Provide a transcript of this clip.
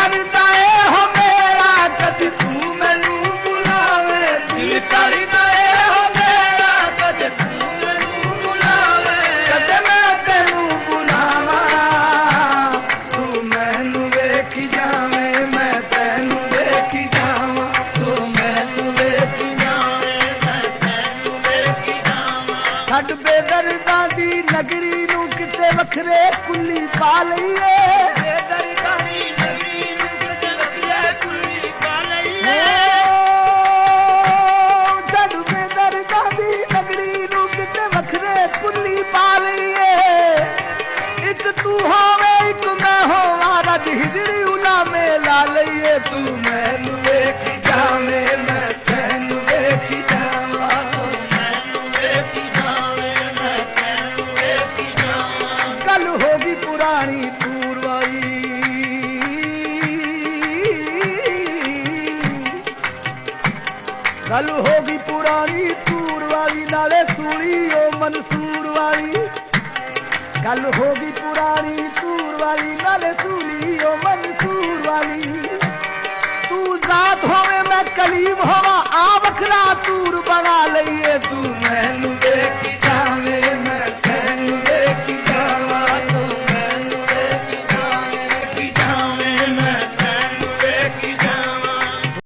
करदा ए हो मेरा कदी तू मैनू बुलावे दिल करदा ए हो मेरा कदी तू मैनू बुलावे कदे मैं तेनू बुलावा तू मैनू वेखी जावे मैं तेनू वेखी जावा तू मैनू वेखी जावे मैं तेनू वेखी जावा छड्ड बेदर्दां दी नगरी नू किते वखरे कुल्ली पा लईए हिजरी उला में ला लईए तू मैनू वेखी जावे मैं तैनू वेखी जावा तू मैनू वेखी जावे मैं तैनू वेखी जावा गल होगी पुरानी पूरवाई गल होगी पुरानी पूरवाई नाले सूली ओ मंसूर वाली गल होगी पुरानी तूर वाली नाले सूली ओ मंसूर वाली तू जात होवे मैं कलीम होवा आ बखरा तूर बना लईए तू मैनू